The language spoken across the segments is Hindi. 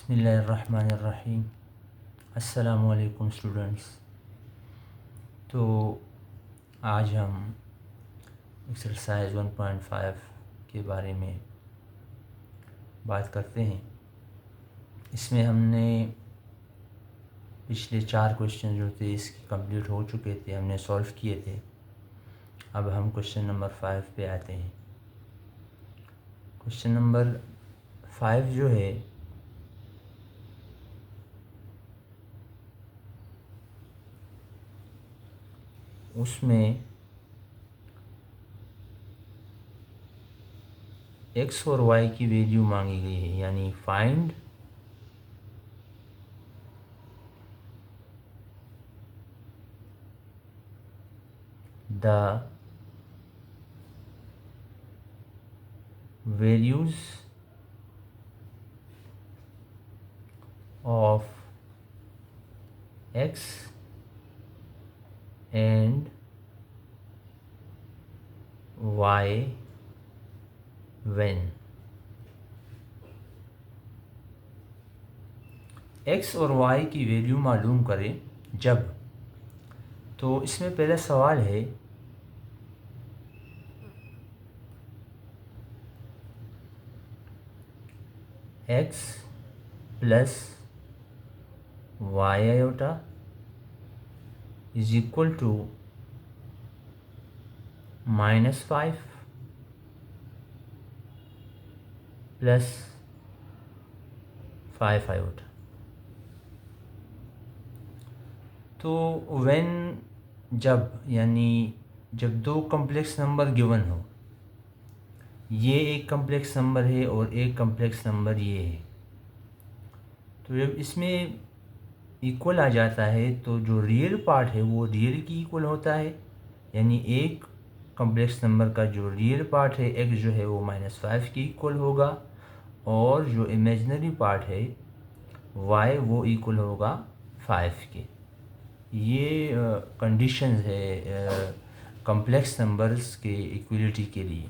बिस्मिल्लाहिर्रहमानिर्रहीम। अस्सलामुअलैकुम स्टूडेंट्स। तो आज हम एक्सरसाइज 1.5 के बारे में बात करते हैं। इसमें हमने पिछले 4 क्वेश्चन जो थे इसके कंप्लीट हो चुके थे, हमने सॉल्व किए थे। अब हम क्वेश्चन नंबर 5 पे आते हैं। क्वेश्चन नंबर 5 जो है उसमें x और y की वैल्यू मांगी गई है, यानी find the values of x and y when x और y की वैल्यू मालूम करें जब। तो इसमें पहला सवाल है x plus Y iota is equal to -5 plus 5 iota. तो व्हेन जब, यानी जब दो कम्प्लेक्स नंबर गिवन हो, ये एक कम्प्लेक्स नंबर है और एक कम्प्लेक्स नंबर ये है, तो जब इसमें इक्वल आ जाता है तो जो रियल पार्ट है वो रियल की इक्वल होता है। यानी एक कम्प्लेक्स नंबर का जो रियल पार्ट है x जो है वो -5 की इक्वल होगा, और जो इमेजिनरी पार्ट है y वो इक्वल होगा 5 के। ये कंडीशंस है कम्प्लेक्स नंबर्स के इक्वलिटी के लिए।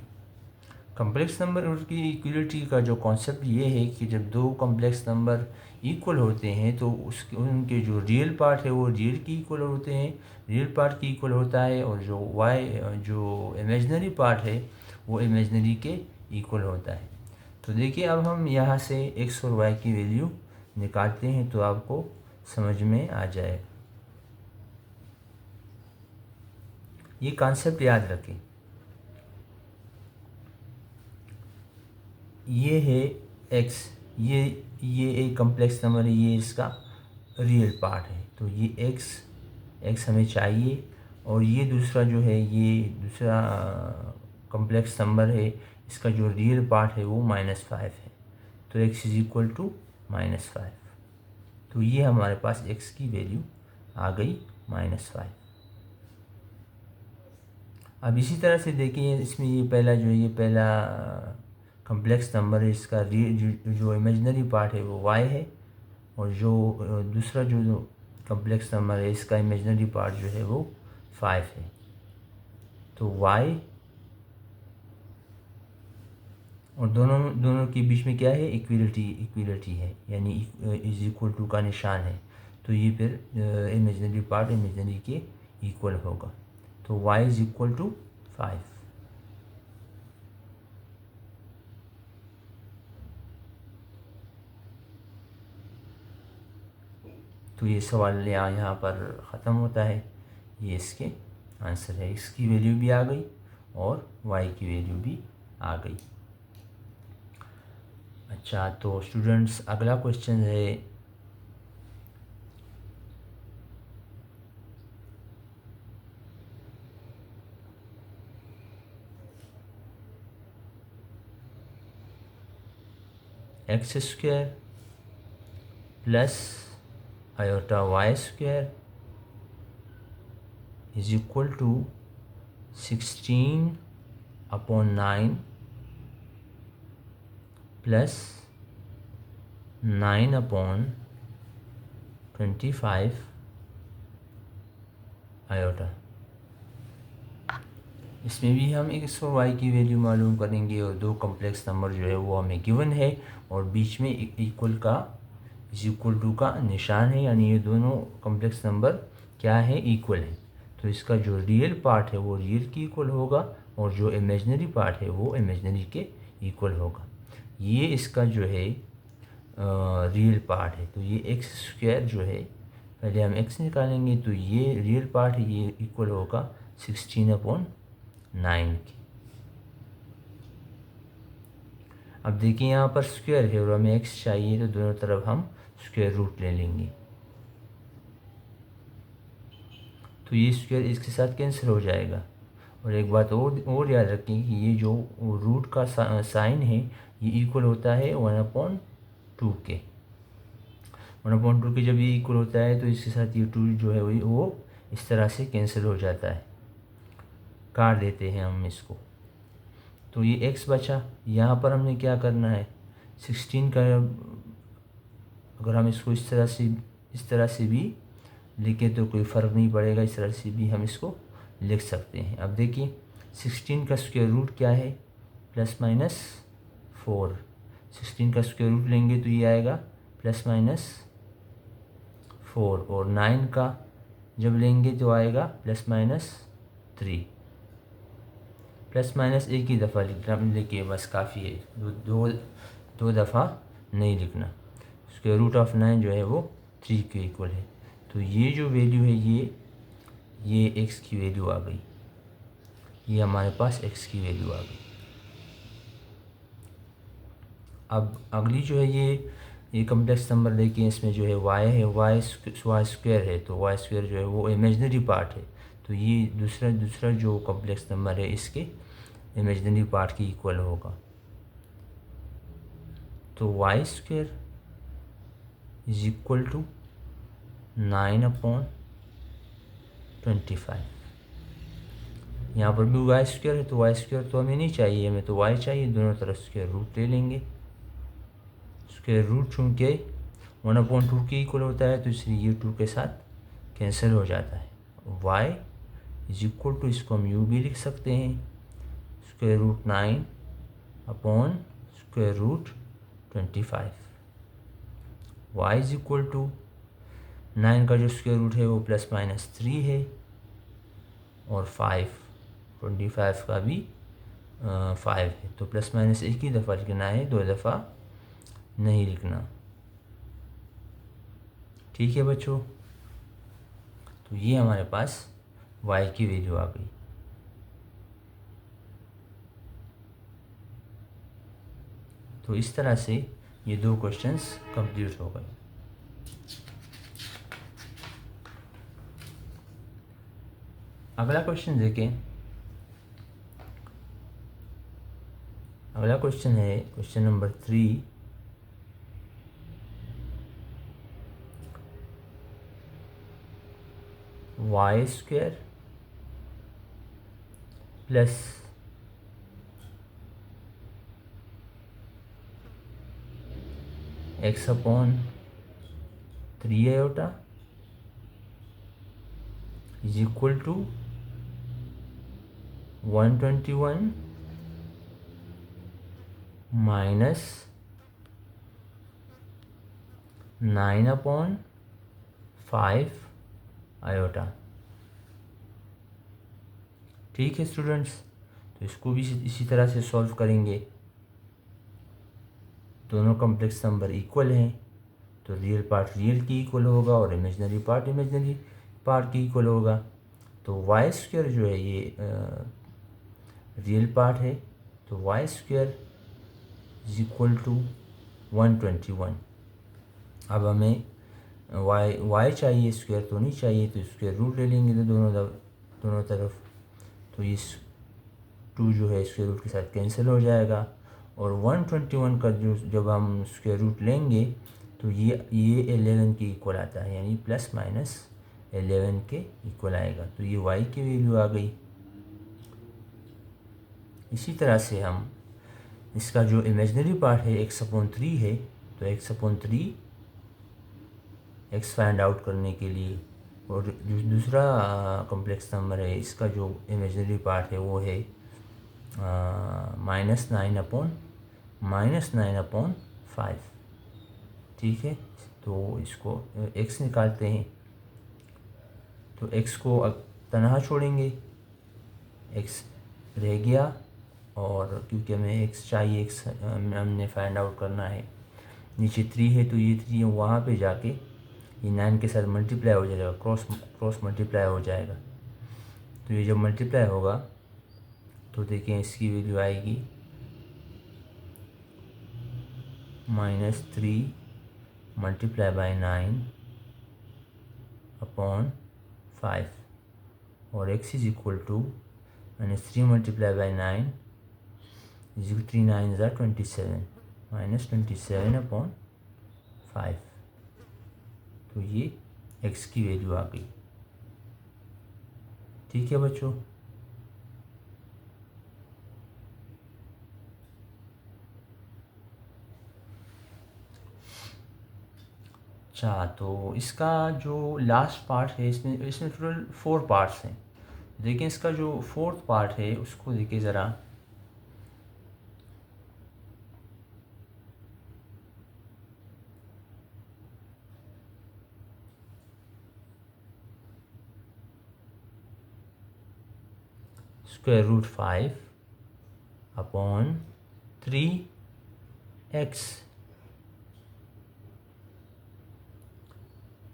कम्प्लेक्स नंबर की इक्वलिटी का जो कॉन्सेप्ट ये है कि जब दो कम्प्लेक्स नंबर इक्वल होते हैं तो उसके उनके जो रियल पार्ट है वो रियल की इक्वल होते हैं, रियल पार्ट की इक्वल होता है, और जो इमेजिनरी पार्ट है वो इमेजिनरी के इक्वल होता है। तो देखिए, अब हम यहाँ से x और y की वैल्यू निकालते हैं तो आपको समझ में आ जाएगा। ये कॉन्सेप्ट याद रखें। ये है x, ये एक कम्प्लेक्स नंबर है, ये इसका रियल पार्ट है। तो ये x हमें चाहिए, और ये दूसरा जो है ये दूसरा कम्प्लेक्स नंबर है, इसका जो रियल पार्ट है वो -5 है। तो x इज इक्वल टू -5। तो ये हमारे पास x की वैल्यू आ गई -5। अब इसी तरह से देखिए, इसमें ये पहला कम्प्लेक्स नंबर है, इसका जो इमेजिनरी पार्ट है वो y है, और जो दूसरा जो कम्प्लेक्स नंबर है इसका इमेजिनरी पार्ट जो है वो 5 है। तो y और दोनों के बीच में क्या है, इक्वलिटी है, यानी इज इक्वल टू का निशान है। तो ये फिर इमेजिनरी पार्ट इमेजिनरी के इक्वल होगा। तो y इज इक्वल टू 5। तो ये सवाल यहाँ पर ख़त्म होता है। ये इसके आंसर है। x की वैल्यू भी आ गई और y की वैल्यू भी आ गई। अच्छा, तो स्टूडेंट्स अगला क्वेश्चन है x² plus iota y² is equal to 16/9 plus 9/25 iota. इसमें भी हम x और y की वैल्यू मालूम करेंगे, और दो कम्प्लेक्स नंबर जो है वो हमें गिवन है, और बीच में इक्वल का इज इक्वल टू का निशान है, यानी ये दोनों कॉम्प्लेक्स नंबर क्या है, इक्वल है। तो इसका जो रियल पार्ट है वो रियल के इक्वल होगा और जो इमेजनरी पार्ट है वो इमेजनरी के इक्वल होगा। ये इसका जो है रियल पार्ट है। तो ये एक्स स्क्वायर जो है, पहले हम एक्स निकालेंगे, तो ये रियल पार्ट है, ये इक्वल होगा 16/9 के। अब देखिए यहाँ पर स्क्वायर है और हमें एक्स चाहिए, तो दोनों तरफ हम स्क्वायर रूट ले लेंगे। तो ये स्क्वायर इसके साथ कैंसिल हो जाएगा। और एक बात और याद रखें कि ये जो रूट का साइन है ये इक्वल होता है 1/2 के। 1/2 के जब ये इक्वल होता है तो इसके साथ ये 2 जो है वो इस तरह से कैंसिल हो जाता है, काट देते हैं हम इसको। तो ये x बचा। यहाँ पर हमने क्या करना है, 16 का, अगर हम इसको इस तरह से भी लिखे तो कोई फ़र्क नहीं पड़ेगा, इस तरह से भी हम इसको लिख सकते हैं। अब देखिए 16 का स्क्वायर रूट क्या है, ±4। 16 का स्क्वायर रूट लेंगे तो ये आएगा ±4, और 9 का जब लेंगे तो आएगा ±3। प्लस माइनस एक ही दफ़ा लिखिए बस काफ़ी है, दो दफ़ा नहीं लिखना। स्क्वायर रूट ऑफ 9 जो है वो 3 के इक्वल है। तो ये जो वैल्यू है ये x की वैल्यू आ गई, ये हमारे पास x की वैल्यू आ गई। अब अगली जो है ये कम्प्लेक्स नंबर देखिए, इसमें जो है y है, y स्क्वायर है, तो y स्क्वायर जो है वो इमेजनरी पार्ट है। तो ये दूसरा जो कम्प्लेक्स नंबर है इसके इमेजनरी पार्ट की इक्वल होगा। तो y square is equal to 9/25। यहाँ पर भी y स्क्वायर है, तो y स्क्वायर तो हमें नहीं चाहिए, हमें तो y चाहिए। दोनों तरफ स्क्वायर रूट ले लेंगे। स्क्वायर रूट चूँकि 1/2 के इक्वल होता है तो इसलिए ये 2 के साथ कैंसिल हो जाता है। y इज इक्वल टू, इसको हम u भी लिख सकते हैं, square root 9/√25। y is equal to 9 का जो स्क्वायर रूट है वो ±3 है, और 25 का भी 5 है। तो प्लस माइनस एक ही दफ़ा लिखना है, 2 दफ़ा नहीं लिखना। ठीक है बच्चों, तो ये हमारे पास y की वैल्यू आ गई। तो इस तरह से ये 2 क्वेश्चंस कंप्लीट हो गए। अगला क्वेश्चन देखें। अगला क्वेश्चन है question number 3। y square plus x/3 iota is equal to 121 minus 9/5 iota. ठीक है स्टूडेंट्स, तो इसको भी इसी तरह से सॉल्व करेंगे। दोनों कॉम्प्लेक्स नंबर इक्वल हैं, तो रियल पार्ट रियल की इक्वल होगा और इमेजनरी पार्ट इमेजनरी पार्ट की इक्वल होगा। तो y स्क्वायर जो है ये रियल पार्ट है, तो y square is equal to 121। अब हमें y चाहिए, स्क्वायर तो नहीं चाहिए, तो स्क्वायर रूट ले लेंगे तो दोनों तरफ। तो इस 2 जो है स्क्वायर रूट के साथ कैंसिल हो जाएगा, और 121 का जो जब हम स्क्वायर रूट लेंगे तो ये 11 के इक्वल आता है, यानी ±11 के इक्वल आएगा। तो ये y की वैल्यू आ गई। इसी तरह से हम इसका जो इमेजनरी पार्ट है x/3 है, तो x/3 x फाइंड आउट करने के लिए, और जो दूसरा कॉम्प्लेक्स नंबर है इसका जो इमेजनरी पार्ट है वो है -9/5। ठीक है, तो इसको x निकालते हैं, तो x को तनहा छोड़ेंगे, x रह गया, और क्योंकि हमें x चाहिए, x हमने फाइंड आउट करना है। नीचे 3 है तो ये 3 वहाँ पे जाके ये 9 के साथ मल्टीप्लाई हो जाएगा, क्रॉस मल्टीप्लाई हो जाएगा। तो ये जब मल्टीप्लाई होगा तो देखें इसकी वैल्यू आएगी -3 मल्टीप्लाई बाय 9 अपॉन 5, और x is equal to -3 multiply by 9 is 3 9 ज़ा 27 -27 अपॉन 5। तो ये x की वैल्यू आ गई। ठीक है बच्चों। अच्छा, तो इसका जो लास्ट पार्ट है, इसमें टोटल 4 पार्ट्स हैं। देखिए इसका जो 4th पार्ट है उसको देखिए ज़रा। √5 अपॉन 3x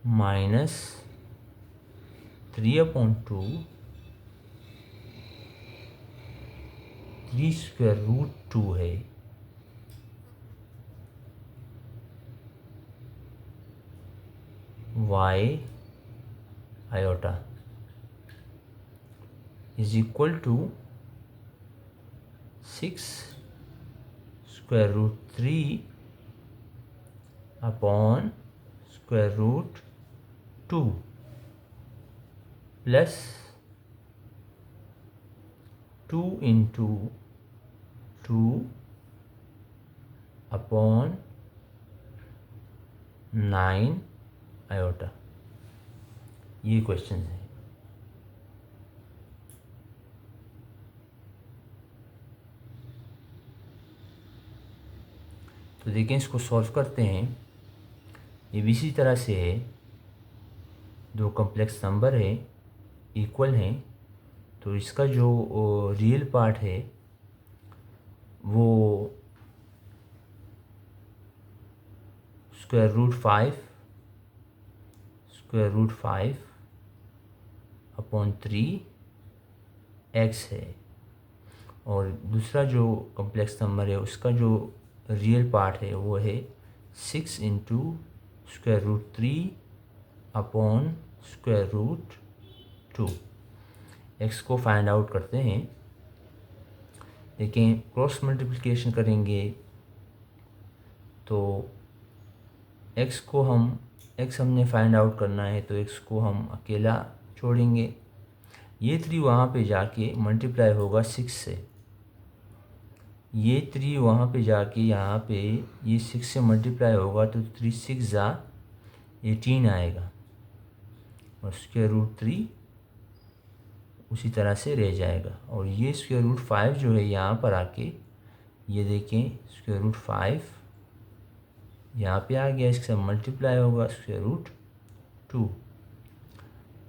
-3/2 3√2 है, y iota is equal to 6√3 upon √2 plus 2 into 2 upon 9 iota. ये क्वेश्चन है। तो देखें इसको सॉल्व करते हैं। ये भी इसी तरह से है, दो कॉम्प्लेक्स नंबर है, इक्वल हैं, तो इसका जो रियल पार्ट है वो √5 अपॉन 3x है, और दूसरा जो कॉम्प्लेक्स नंबर है उसका जो रियल पार्ट है वो है 6 इंटू √3 अपॉन √2। x को फाइंड आउट करते हैं। देखें क्रॉस मल्टीप्लिकेशन करेंगे तो x हमने फाइंड आउट करना है, तो x को हम अकेला छोड़ेंगे। ये 3 वहाँ पे जाके मल्टीप्लाई होगा 6 से, ये 3 वहाँ पे जाके यहाँ पे ये 6 से मल्टीप्लाई होगा, तो 3 6 ज़ा 18 आएगा, और √3 उसी तरह से रह जाएगा। और ये √5 जो है यहाँ पर आके ये देखें √5 यहाँ पे आ गया, इसके साथ मल्टीप्लाई होगा √2।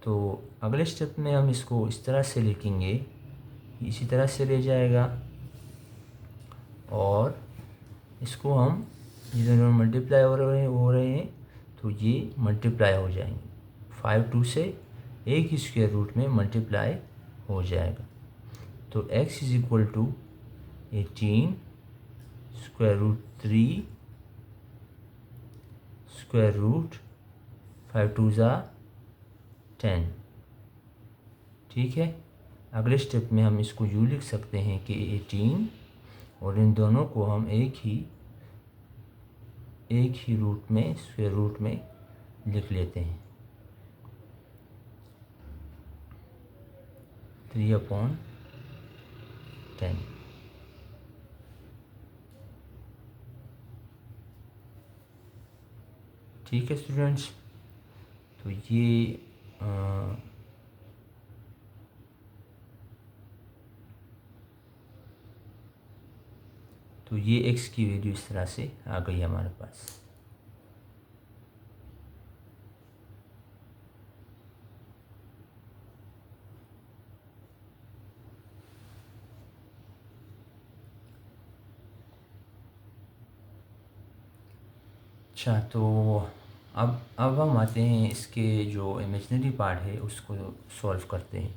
तो अगले स्टेप में हम इसको इस तरह से लिखेंगे, इसी तरह से रह जाएगा, और इसको हम जिधर मल्टीप्लाई हो रहे हैं तो ये मल्टीप्लाई हो जाएंगे, 5 2 से एक ही स्क्वायर रूट में मल्टीप्लाई हो जाएगा। तो x is equal to 18 √3 square root 5 2 ज़ा 10। ठीक है। अगले स्टेप में हम इसको यूँ लिख सकते हैं कि 18, और इन दोनों को हम एक ही रूट में, स्क्वायर रूट में लिख लेते हैं, 3/10। ठीक है स्टूडेंट्स, तो ये x की वैल्यू इस तरह से आ गई हमारे पास। अच्छा, तो अब हम आते हैं इसके जो इमेजिनरी पार्ट है उसको सॉल्व करते हैं।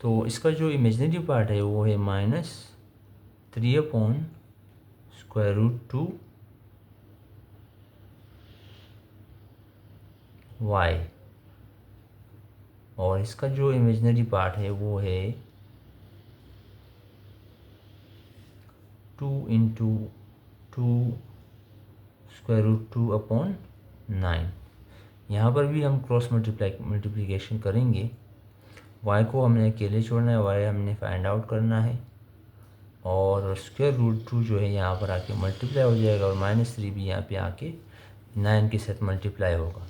तो इसका जो इमेजिनरी पार्ट है वो है -3/√2 y, और इसका जो इमेजिनरी पार्ट है वो है 2 × 2√2/9। यहाँ पर भी हम क्रॉस मल्टीप्लिकेशन करेंगे। y को हमने अकेले छोड़ना है, y हमने फाइंड आउट करना है, और √2 जो है यहाँ पर आके मल्टीप्लाई हो जाएगा, और -3 भी यहाँ पे आके 9 के साथ मल्टीप्लाई होगा।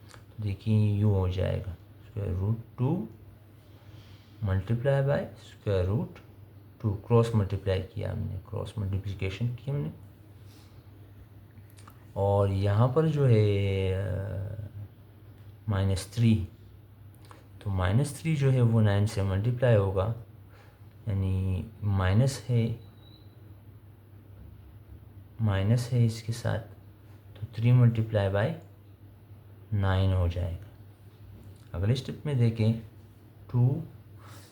तो देखिए यूँ हो जाएगा, √2 मल्टीप्लाई बाय √2, क्रॉस मल्टीप्लाई किया हमने, क्रॉस मल्टीप्लिकेशन की हमने। और यहाँ पर जो है -3, तो -3 जो है वो 9 से मल्टीप्लाई होगा, यानी माइनस है इसके साथ, तो 3 मल्टीप्लाई बाय 9 हो जाएगा। अगले स्टेप में देखें, 2,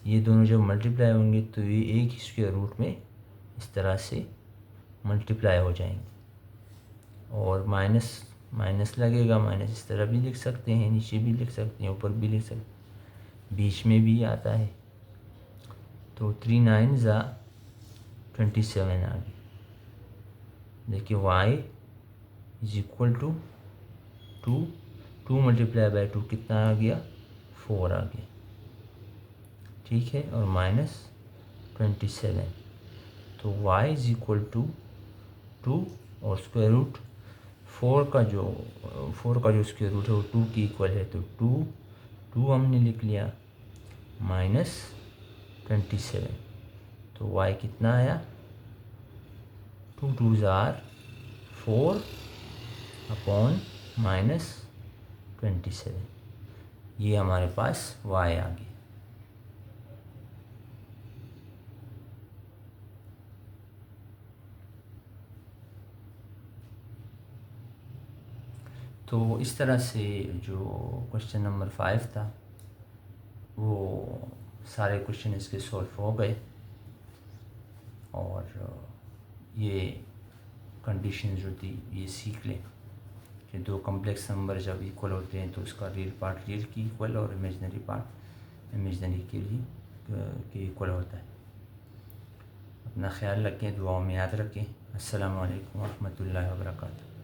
ये दोनों जब मल्टीप्लाई होंगे तो ये एक ही स्क्वायर रूट में इस तरह से मल्टीप्लाई हो जाएंगे, और माइनस माइनस लगेगा, माइनस इस तरह भी लिख सकते हैं, नीचे भी लिख सकते हैं, ऊपर भी लिख सकते हैं, बीच में भी आता है। तो 3 9 ज़ा 27 आ गया। देखिए y is equal to 2 multiply by 2 कितना आ गया, 4 आ गया, ठीक है, और -27। तो y इज इक्वल टू 2, और स्क्वायर रूट 4 का जो स्क्वायर रूट है वो 2 की इक्वल है, तो 2 हमने लिख लिया, -27। तो y कितना आया, 2 2 ज़ार 4 अपॉन -27, ये हमारे पास y आ गया। तो इस तरह से जो क्वेश्चन नंबर 5 था वो सारे क्वेश्चन इसके सॉल्व हो गए, और ये कंडीशन जो थी ये सीख लें कि दो कॉम्प्लेक्स नंबर जब इक्वल होते हैं तो उसका रियल पार्ट रियल की इक्वल, और इमेजिनरी पार्ट इमेजिनरी के इक्वल होता है। अपना ख्याल रखें, दुआओं में याद रखें। अस्सलामु अलैकुम व रहमतुल्लाहि व बरकातहू।